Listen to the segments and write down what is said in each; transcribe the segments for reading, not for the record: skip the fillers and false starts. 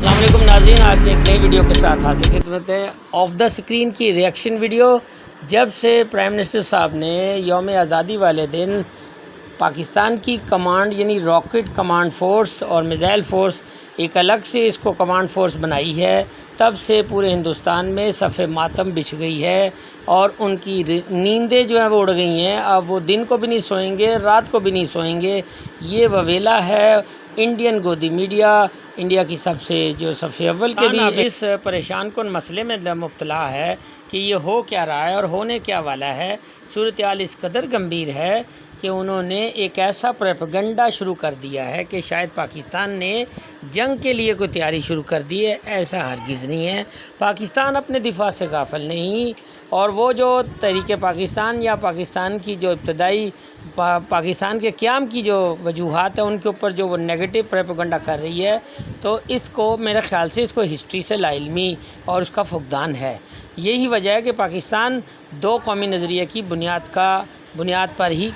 अस्सलाम वालेकुम नाज़रीन, आज एक नई वीडियो के साथ हाजिर खिदमत है। ऑफ द स्क्रीन की रिएक्शन वीडियो। जब से प्राइम मिनिस्टर साहब ने यौम आज़ादी वाले दिन पाकिस्तान की कमांड यानी रॉकेट कमांड फ़ोर्स और मिज़ाइल फ़ोर्स एक अलग से इसको कमांड फ़ोर्स बनाई है, तब से पूरे हिंदुस्तान में सफ़े मातम बिछ गई है और उनकी नींदें जो हैं वो उड़ गई हैं। अब वो दिन को भी नहीं सोएंगे, रात को भी नहीं सोएंगे। ये ववेला है इंडियन गोदी मीडिया, इंडिया की सबसे अव्वल के भी इस परेशान कुन मसले में मुब्तला है कि ये हो क्या रहा है और होने क्या वाला है। सूरत हाल इस कदर गंभीर है कि उन्होंने एक ऐसा प्रोपेगेंडा शुरू कर दिया है कि शायद पाकिस्तान ने जंग के लिए कोई तैयारी शुरू कर दी है। ऐसा हरगिज़ नहीं है। पाकिस्तान अपने दिफा से गाफिल नहीं, और वो जो तहरीक पाकिस्तान या पाकिस्तान की जो इब्तदाई पाकिस्तान के क़याम की जो वजूहात है उनके ऊपर जो वो नेगेटिव प्रोपेगेंडा कर रही है, तो इसको मेरे ख़्याल से इसको हिस्ट्री से लाइल्मी और उसका फुकदान है। यही वजह है कि पाकिस्तान दो कौमी नज़रिए की बुनियाद पर ही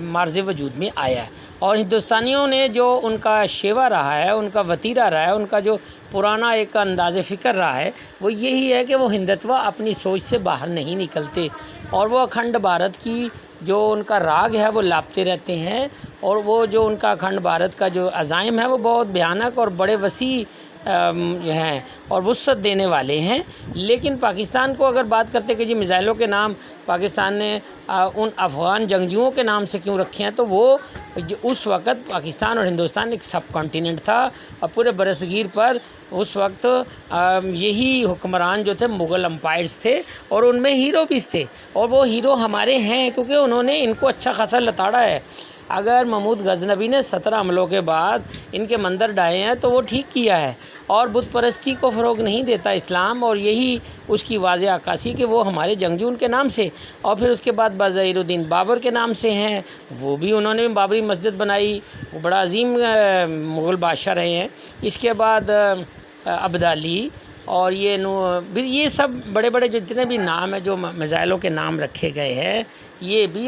मार्ज़ वजूद में आया है, और हिंदुस्तानियों ने जो उनका शेवा रहा है, उनका वतीरा रहा है, उनका जो पुराना एक अंदाज़ फ़िक्र रहा है, वो यही है कि वो हिंदुत्व अपनी सोच से बाहर नहीं निकलते और वो अखंड भारत की जो उनका राग है वो लापते रहते हैं। और वो जो उनका अखंड भारत का जो अज़ाइम है वो बहुत भयानक और बड़े वसी हैं और वुसअत देने वाले हैं। लेकिन पाकिस्तान को अगर बात करते कि जी मिज़ाइलों के नाम पाकिस्तान ने उन अफ़गान जंगजुओं के नाम से क्यों रखे हैं, तो वो उस वक़्त पाकिस्तान और हिंदुस्तान एक सब कॉन्टिनेंट था और पूरे बरसगीर पर उस वक्त यही हुक्मरान जो थे मुग़ल अम्पायर्स थे और उनमें हीरो भी थे, और वो हीरो हमारे हैं क्योंकि उन्होंने इनको अच्छा खासा लताड़ा है। अगर महमूद गज़नबी ने 17 हमलों के बाद इनके मंदिर डाहे हैं तो वो ठीक किया है, और बुत परस्ती को फ़रोग़ नहीं देता इस्लाम, और यही उसकी वाज़ेह अक्कासी कि वो हमारे जंगजू उनके नाम से, और फिर उसके बाद बाज़ीरुद्दीन बाबर के नाम से हैं, वो भी उन्होंने बाबरी मस्जिद बनाई, वो बड़ा अजीम मुग़ल बादशाह रहे हैं। इसके बाद अब्दाली और ये सब बड़े बड़े जितने भी नाम हैं जो मिज़ाइलों के नाम रखे गए हैं, ये भी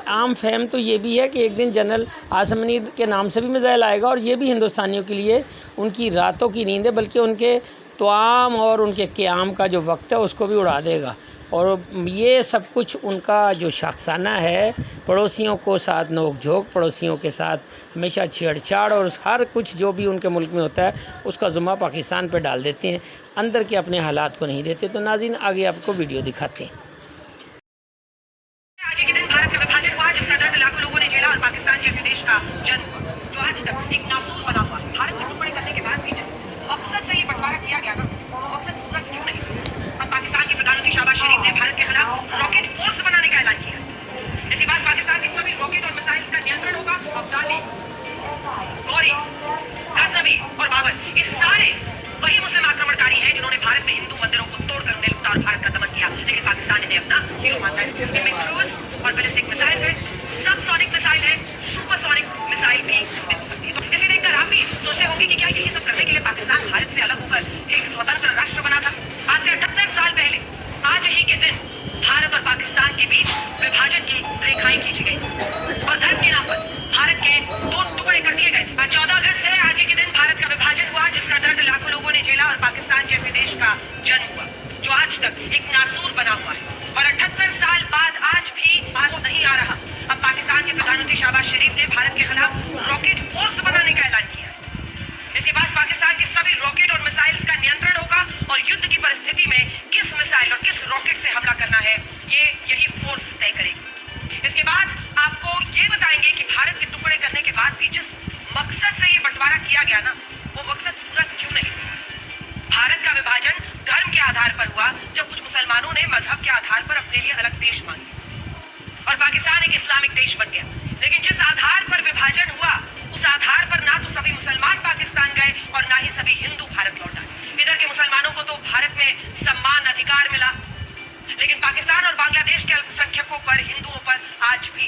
आम फहम तो ये भी है कि एक दिन जनरल आसिम मुनीर के नाम से भी मिज़ाइल आएगा, और ये भी हिंदुस्तानियों के लिए उनकी रातों की नींद है, बल्कि उनके तवाम और उनके क़याम का जो वक्त है उसको भी उड़ा देगा। और ये सब कुछ उनका जो शाखसाना है, पड़ोसियों को साथ नोक झोंक, पड़ोसियों के साथ हमेशा छेड़छाड़, और हर कुछ जो भी उनके मुल्क में होता है उसका ज़ुम्मा पाकिस्तान पे डाल देते हैं, अंदर के अपने हालात को नहीं देते। तो नाज़रीन आगे आपको वीडियो दिखाते हैं। आज के दिन भारत का विभाजन हुआ, जिसका दर्द लाखों लोगों ने झेला और पाकिस्तान जैसे देश का जन्म हुआ, जो आज तक एक नासूर बना हुआ। भारत के टुकड़े करने के बाद भी जिस मकसद से ये बंटवारा किया गया ना, वो मकसद पूरा क्यों नहीं? अब पाकिस्तान के प्रधानमंत्री शहबाज शरीफ ने भारत के खिलाफ रॉकेट फोर्स बनाने का ऐलान किया। इसके बाद पाकिस्तान के सभी रॉकेट और मिसाइल का नियंत्रण होगा। अब्दाली, गौरी, गज़नबी और बाबर, ये सारे वही मुस्लिम आक्रमणकारी हैं जिन्होंने भारत में हिंदू मंदिरों को तोड़कर उन्हें लुटा और भारत का दमन किया। लेकिन पाकिस्तान इन्हें अपना हीरो मानता है। इनमें क्रूज और बैलिस्टिक मिसाइल है, सबसोनिक मिसाइल है, सुपरसोनिक मिसाइल भी इसमें हो सकती है। तो इसे देखकर आप भी सोचते होंगे कि क्या यही सब करने के लिए पाकिस्तान भारत से अलग होकर एक स्वतंत्र राष्ट्र बना था? आज से 78 साल पहले आज ही के दिन भारत और पाकिस्तान के बीच विभाजन की रेखाएं खींची गई और धर्म के नाम पर भारत के दो टुकड़े कर दिए गए। 14 अगस्त है, आज ही के दिन भारत का विभाजन हुआ, जिसका दर्द लाखों लोगों ने झेला और पाकिस्तान जैसे देश का जन्म हुआ, जो आज तक एक नासूर बना हुआ है। और 78 साल बाद आज भी पास नहीं आ रहा। अब पाकिस्तान के प्रधानमंत्री शहबाज शरीफ ने भारत के खिलाफ रॉकेट फोर्स बनाने का ऐलान किया है। इसके बाद पाकिस्तान के सभी रॉकेट और मिसाइल्स का नियंत्रण होगा, और युद्ध की परिस्थिति में किस मिसाइल और किस रॉकेट से हमला करना है यही फोर्स तय करेगी। इसके बाद आपको ये बताएंगे कि भारत के टुकड़े करने के बाद भी जिस मकसद से ये बंटवारा किया गया ना, वो मकसद पूरा क्यों नहीं? भारत का विभाजन धर्म के आधार पर हुआ, जब कुछ मुसलमानों ने मजहब के आधार पर अपने लिए अलग देश मांगे और पाकिस्तान एक इस्लामिक देश बन गया। लेकिन जिस आधार पर विभाजन हुआ, उस आधार पर ना तो सभी मुसलमान पाकिस्तान गए और ना ही सभी हिंदू भारत लौट आए। इधर के मुसलमानों को तो भारत में सम्मान अधिकार मिला, लेकिन पाकिस्तान और बांग्लादेश के अल्पसंख्यकों पर, हिंदुओं पर आज भी।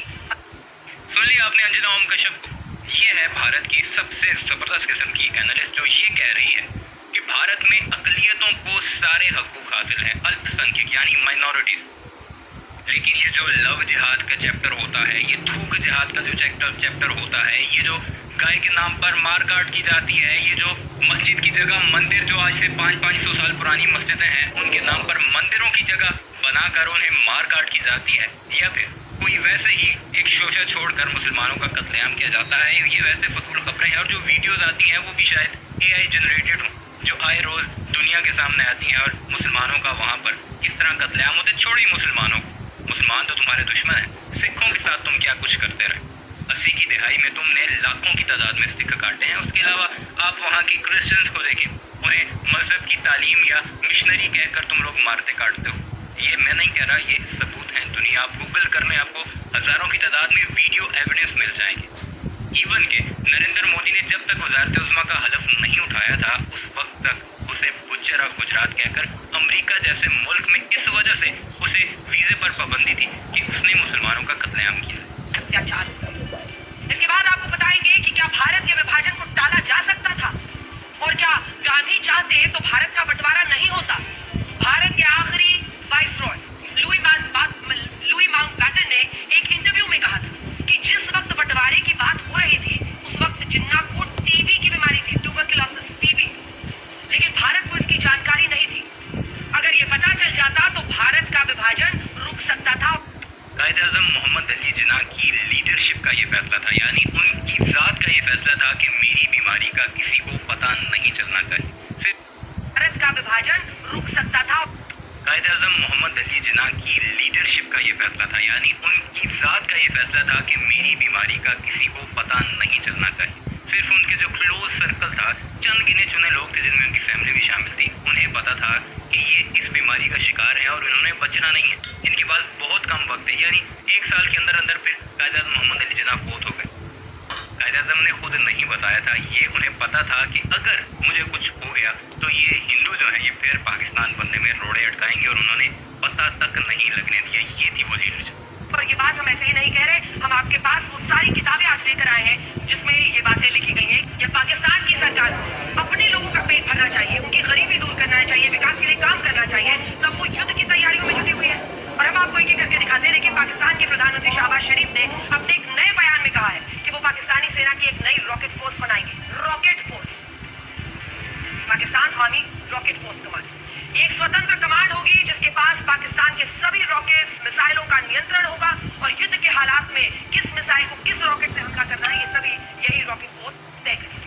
सुन लिया आपने अंजना ओम कश्यप को। ये है भारत की सबसे जबरदस्त किस्म की एनालिस्ट, जो ये कह रही है कि भारत में अकलियतों को सारे हकूक हासिल हैं, अल्पसंख्यक यानी माइनॉरिटीज। लेकिन ये जो लव जिहाद का चैप्टर होता है, ये थूक जिहाद का जो चैप्टर होता है, ये जो गाय के नाम पर मार काट की जाती है, ये जो मस्जिद की जगह मंदिर जो आज से 500-500 साल पुरानी मस्जिदें हैं उनके नाम पर मंदिरों की जगह बनाकर उन्हें मार काट की जाती है, या फिर कोई वैसे ही एक शोशा छोड़कर मुसलमानों का कत्लेआम किया जाता है। ये वैसे फजूल खबरें हैं और जो वीडियोज आती हैं वो भी शायद AI जनरेटेड हो, जो आए रोज दुनिया के सामने आती हैं और मुसलमानों का वहाँ पर किस तरह कत्लेआम होते। छोड़िए मुसलमानों को, मुसलमान तो तुम्हारे दुश्मन हैं। सिखों के साथ तुम क्या कुछ करते रहे। 80 की दिहाई में तुमने लाखों की तादाद में सिख काटे हैं। उसके अलावा आप वहाँ की क्रिश्चियंस को देखें, उन्हें मजहब की तालीम या मिशनरी कहकर तुम लोग मारते काटते हो। ये मैं नहीं कह रहा, ये सबूत हैं दुनिया। आप गूगल करने आपको हज़ारों की तादाद में वीडियो एविडेंस मिल जाएंगे। इवन के नरेंद्र मोदी ने जब तक वजारत उज़्मा का हलफ नहीं उठाया था उस वक्त तक उसे गुज्जर ऑफ गुजरात कहकर अमेरिका जैसे मुल्क में इस वजह से उसे वीज़े पर पाबंदी थी कि उसने मुसलमानों का कत्लेआम किया। अत्याचार। इसके बाद आपको बताएंगे कि क्या भारत के विभाजन को टाला जा सकता था और क्या गांधी चाहते तो भारत का बंटवारा नहीं होता। भारत के आखिरी वाइसरॉय लुई माउंटबैटन ने एक इंटरव्यू में कहा था कि जिस वक्त बंटवारे की बात हो रही थी उस वक्त जिन्ना को टीबी की बीमारी थी, ट्यूबरकुलोसिस टीबी, लेकिन भारत को इसकी जानकारी नहीं थी। अगर ये पता चल जाता तो भारत का विभाजन रुक सकता था। कायद-ए-आज़म मोहम्मद अली जिन्ना की लीडरशिप का ये फैसला था, यानी उनकी ज़ात का ये फैसला था कि मेरी बीमारी का किसी को पता नहीं चलना चाहिए। सिर्फ भारत का विभाजन रुक सकता था। कायद-ए-आज़म मोहम्मद अली जिन्ना की लीडरशिप का ये फैसला था, यानी उनकी ज़ात का ये फैसला था कि मेरी बीमारी का किसी को पता नहीं चलना चाहिए। सिर्फ उनके जो क्लोज सर्कल था, चंद गिने चुने लोग थे जिनमें उनकी फैमिली भी शामिल थी, उन्हें पता था कि ये इस बीमारी का शिकार है और इन्होंने बचना नहीं है। इनके पास बहुत कम वक्त है, यानी 1 साल के अंदर अंदर फिर कायद-ए-आज़म मोहम्मद अली जिन्ना फौत हो गए। कायद-ए-आज़म ने खुद नहीं बताया था, ये उन्हें पता था कि अगर मुझे कुछ हो गया तो ये हिंदू जो हैं ये फिर पाकिस्तान बनने में रोड़े अटकाएंगे, और उन्होंने पता तक नहीं लगने दिया। ये थी वो लीडरशिप। और ये बात हम ऐसे ही नहीं कह रहे, हम आपके पास वो सारी किताबें आज लेकर आए हैं जिसमें ये बातें लिखी गई हैं। जब पाकिस्तान की सरकार अपने लोगों का पेट भरना चाहिए, उनकी गरीबी दूर करना चाहिए, विकास के लिए काम करना चाहिए, तब वो युद्ध की तैयारियों में जुटी हुई है। और हम आपको एक एक करके दिखाते हैं। देखिए, पाकिस्तान के प्रधानमंत्री शहबाज शरीफ ने अपने एक नए बयान में कहा है कि वो पाकिस्तानी सेना की एक नई रॉकेट फोर्स बनाएंगे। Rocket force, Pakistan army rocket force command. एक स्वतंत्र कमांड होगी जिसके पास पाकिस्तान के सभी रॉकेट्स, मिसाइलों का नियंत्रण होगा और युद्ध के हालात में किस मिसाइल को किस रॉकेट से हमला करना है ये सभी यही रॉकेट फोर्स तय करेगी।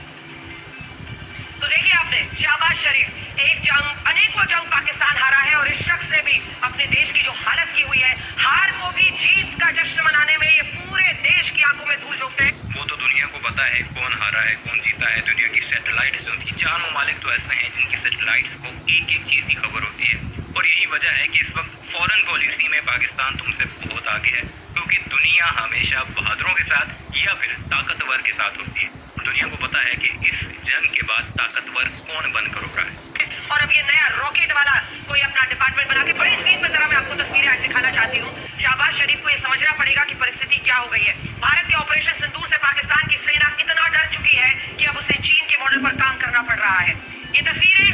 तो देखिए आपने शहबाज शरीफ, एक जंग अनेकों जंग पाकिस्तान हारा है और इस शख्स ने भी अपने देश की जो हालत की हुई है, हार को भी जीत का जश्न मनाने में ये पूरे देश की आंखों में धूल झोंकते हैं। वो तो दुनिया को पता है कौन हारा है कौन जीता है। दुनिया की सैटेलाइट्स जो थी, 4 ममालिक तो ऐसे हैं जिनकी सैटेलाइट्स को एक एक चीज़ की खबर होती है, और यही वजह है कि इस वक्त फॉरेन पॉलिसी में पाकिस्तान तुमसे बहुत आगे है, क्योंकि दुनिया हमेशा बहादुरों के साथ या फिर ताकतवर के साथ होती है। दुनिया को पता है कि इस जंग के बाद ताकतवर कौन बनकर उभरा है। और अब ये नया रॉकेट वाला कोई अपना डिपार्टमेंट बना के, बड़ी स्क्रीन पर जरा मैं आपको तस्वीरें आज दिखाना चाहती हूँ। शहबाज शरीफ को ये समझना पड़ेगा कि परिस्थिति क्या हो गई है। भारत के ऑपरेशन सिंदूर से पाकिस्तान की सेना इतना डर चुकी है कि अब उसे चीन के मॉडल पर काम करना पड़ रहा है। ये तस्वीरें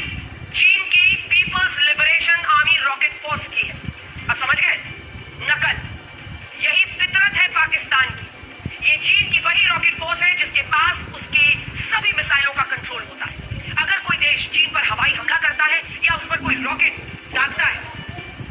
चीन की people's liberation army rocket force की है। अब समझ गए? नकल, यही फितरत है पाकिस्तान की। ये चीन की वही रॉकेट फोर्स है जिसके पास उसके सभी मिसाइलों का कंट्रोल होता है। अगर कोई देश चीन पर हवाई हमला करता है या उस पर कोई रॉकेट दागता है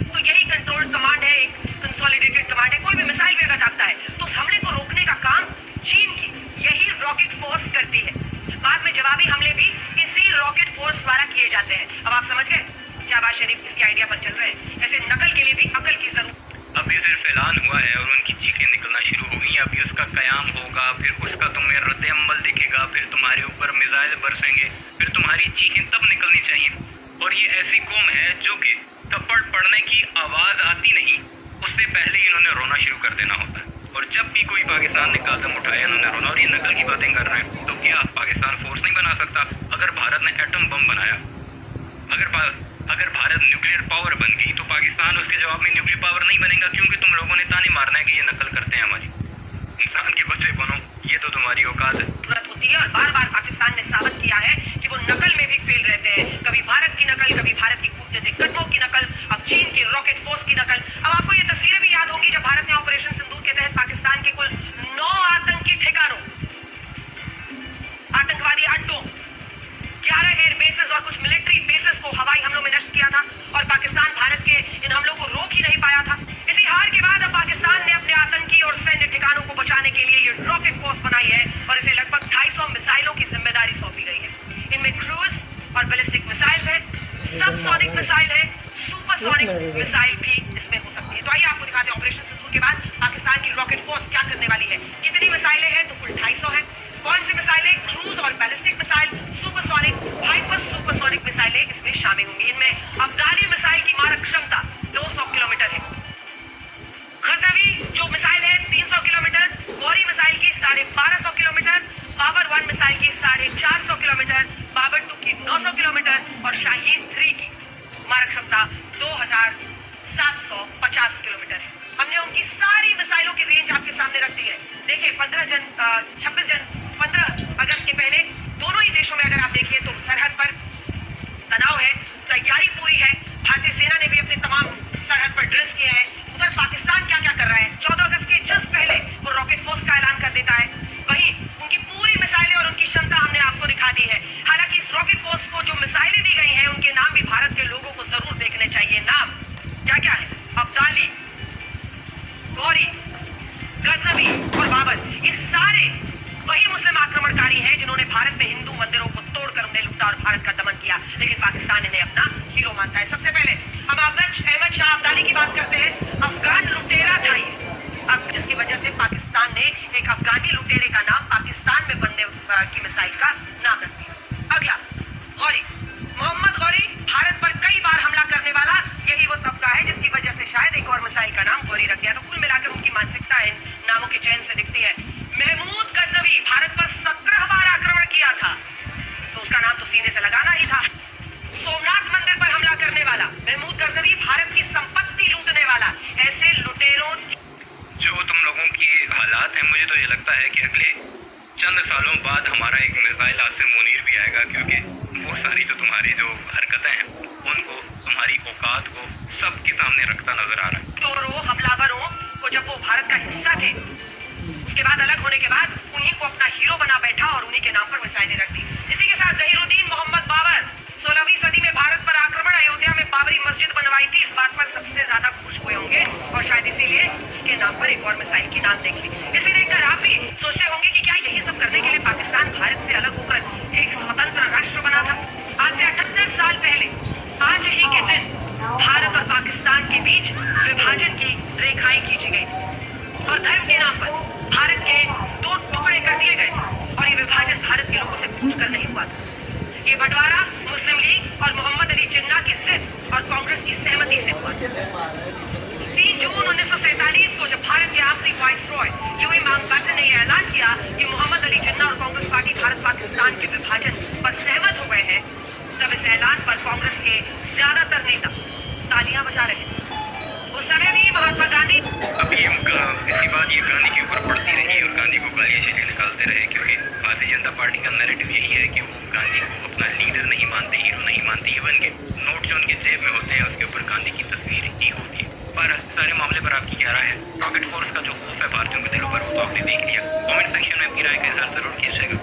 तो यही कंट्रोल कमांड है, एक कंसोलिडेटेड कमांड है। कोई भी मिसाइल भी अगर दागता है तो उस हमले को रोकने का काम चीन की यही रॉकेट फोर्स करती है। बाद में जवाबी हमले भी इसी रॉकेट फोर्स द्वारा किए जाते हैं। अब आप समझ गए? शहबाज शरीफ इसके आइडिया पर चल रहे हैं। ऐसे नकल के लिए भी अकल की जरूरत। अभी सिर्फ ऐलान हुआ है और उनकी चीखें निकलना शुरू हो गई। अभी उसका कयाम होगा, फिर उसका तुम्हें रद्द अमल दिखेगा, फिर तुम्हारे ऊपर मिसाइल बरसेंगे, फिर तुम्हारी चीखें तब निकलनी चाहिए। और ये ऐसी कौम है जो कि थप्पड़ पड़ने की आवाज़ आती नहीं, उससे पहले ही इन्होंने रोना शुरू कर देना होता है। और जब भी कोई पाकिस्तान ने कदम उठाया इन्होंने रोना। और ये नकल की बातें कर रहे हैं, तो क्या पाकिस्तान फोर्स नहीं बना सकता? अगर भारत ने एटम बम बनाया, अगर भारत न्यूक्लियर पावर बन गई तो पाकिस्तान उसके जवाब में न्यूक्लियर पावर नहीं बनेगा, क्योंकि तुम लोगों ने ताने मारना है कि ये नकल करते हैं हमारी। इंसान के बच्चे बनो, ये तो तुम्हारी औकात है। जरूरत होती है और बार बार पाकिस्तान ने साबित किया है कि वो नकल में भी फेल रहते हैं। कभी भारत की नकल, कभी भारत की कूटनीतिक कदमों की नकल, अब चीन की रॉकेट फोर्स की नकल। अब आपको ये तस्वीरें भी याद होंगी जब भारत ने ऑपरेशन सिंदूर के तहत पाकिस्तान के कुल 9 आतंकी ठिकानों बनाई है और इसे लगभग 250 मिसाइलों की जिम्मेदारी सौंपी गई है। इनमें क्रूज और बैलिस्टिक मिसाइल्स है, सबसोनिक मिसाइल है, सुपरसोनिक मिसाइल भी इसमें हो सकती है। तो आइए आपको दिखाते हैं ऑपरेशन सिंदूर के बाद पाकिस्तान की रॉकेट फोर्स क्या करने वाली है। कितनी मिसाइलें हैं तो कुल 250 है। कौन सी मिसाइलें? क्रूज और ballistic missile, supersonic, hyper supersonic मिसाइलें इसमें शामिल होंगी। इनमें अफगानी मिसाइल की मारक क्षमता 200 किलोमीटर है। गजनवी जो मिसाइल है 300 किलोमीटर, गौरी मिसाइल की 1250 किलोमीटर, बाबर 1 मिसाइल की 450 किलोमीटर, बाबर 2 की 900 किलोमीटर और शाहीन 3 की मारक क्षमता 2750 किलोमीटर है। हमने उनकी सारी मिसाइलों की रेंज आपके सामने रख दी है। देखिए 15 अगस्त के पहले दोनों ही देशों में अगर आप देखिए तो सरहद पर तनाव है, तैयारी पूरी है। भारतीय सेना ने भी अपने तमाम सरहद पर ड्रिल्स किए हैं। उधर पाकिस्तान क्या क्या कर रहा है? 14 अगस्त के जस्ट पहले वो रॉकेट फोर्स का ऐलान कर देता है। वहीं उनकी पूरी मिसाइलें और उनकी क्षमता हमने आपको दिखा दी है। हालांकि इस रॉकेट फोर्स को जो मिसाइलें दी गई हैं उनके नाम भी भारत के लोगों को जरूर देखने चाहिए। नाम क्या क्या है? अब्दाली, गौरी, गजनवी और बाबर, ये सारे वही मुस्लिम आक्रमणकारी हैं जिन्होंने भारत में हिंदू मंदिरों को तोड़कर उन्हें लूटा और भारत का दमन किया, लेकिन पाकिस्तान इन्हें अपना हीरो मानता है। सबसे पहले हम अहमद शाह अब्दाली की बात करते हैं। अफगान लुटेरा था ये, अब जिसकी वजह से पाकिस्तान ने एक अफगानी लुटेरे का नाम पाकिस्तान में बनने की मिसाइल का नाम रख दिया। अगला गौरी, मोहम्मद गौरी, भारत पर कई बार हमला करने वाला यही वो तबका है जिसकी वजह से शायद एक और मिसाइल का नाम गौरी रख दिया। तो कुल मिलाकर उनकी मानसिकता इन नामों के चयन से दिखती है। महमूद गजनवी, भारत पर 17 बार आक्रमण किया था, तो उसका नाम तो सीने से लगाना ही था। सोमनाथ मंदिर पर हमला करने वाला महमूद गजनवी, भारत की संपत्ति लूटने वाला। ऐसे लुटेरों जो तुम लोगों की हालात हैं, मुझे तो ये लगता है कि अगले चंद सालों बाद हमारा एक मिसाइल आसिम मुनीर भी आएगा, क्योंकि वो सारी जो तुम्हारी जो हरकतें हैं उनको, तुम्हारी औकात को सबके सामने रखता नजर आ रहा है। चोरों, हमलावरों को जब वो भारत का हिस्सा थे, उसके बाद अलग होने के बाद उन्हीं को अपना हीरो बना बैठा और उन्हीं के नाम पर मिसाइलें रख दी। इसी के साथ जहीरुद्दीन मोहम्मद बाबर, 16वीं सदी में भारत पर आक्रमण, अयोध्या में बाबरी मस्जिद बनवाई थी। इस बात पर सबसे ज्यादा खुश हुए होंगे और शायद इसीलिए उसके नाम पर एक और मिसाइल की नाम देख ली। इसे देखकर आप भी सोचते होंगे कि क्या यही सब करने के लिए पाकिस्तान भारत से अलग होकर एक स्वतंत्र राष्ट्र बना था? आज से 78 साल पहले आज ही के दिन भारत और पाकिस्तान के बीच विभाजन की रेखाएं खींची गई और धर्म के नाम पर भारत के 2 टुकड़े कर दिए गए थे। और ये विभाजन भारत के लोगों से पूछकर नहीं हुआ था। ये बंटवारा मुस्लिम लीग और मोहम्मद अली जिन्ना की जिद और कांग्रेस की सहमति से हुआ। 3 जून 1947 को जब भारत के आखिरी वाइसरॉय यूए माउंटबैटन ने यह ऐलान किया कि मोहम्मद अली जिन्ना और कांग्रेस पार्टी भारत पाकिस्तान के विभाजन पर सहमत हो गए हैं, तब इस ऐलान पर कांग्रेस के ज्यादातर नेता तालियां बजा रहे थे। उस समय भी महात्मा गांधी अब इसी बात ये गांधी के ऊपर पड़ती रही और गांधी को गालियाँ चलिए निकालते रहे, क्योंकि भारतीय जनता पार्टी का नैरेटिव यही है कि वो गांधी को अपना लीडर नहीं मानते, हीरो नहीं मानते। इवन के नोट जो उनके जेब में होते हैं उसके ऊपर गांधी की तस्वीर ही होती है। पर सारे मामले पर आपकी क्या राय है? रॉकेट फोर्स का जो खौफ है भारतीयों के दिलों पर, वो तो आपने देख लिया। कमेंट सेक्शन में अपनी राय का इज़हार जरूर कीजिएगा।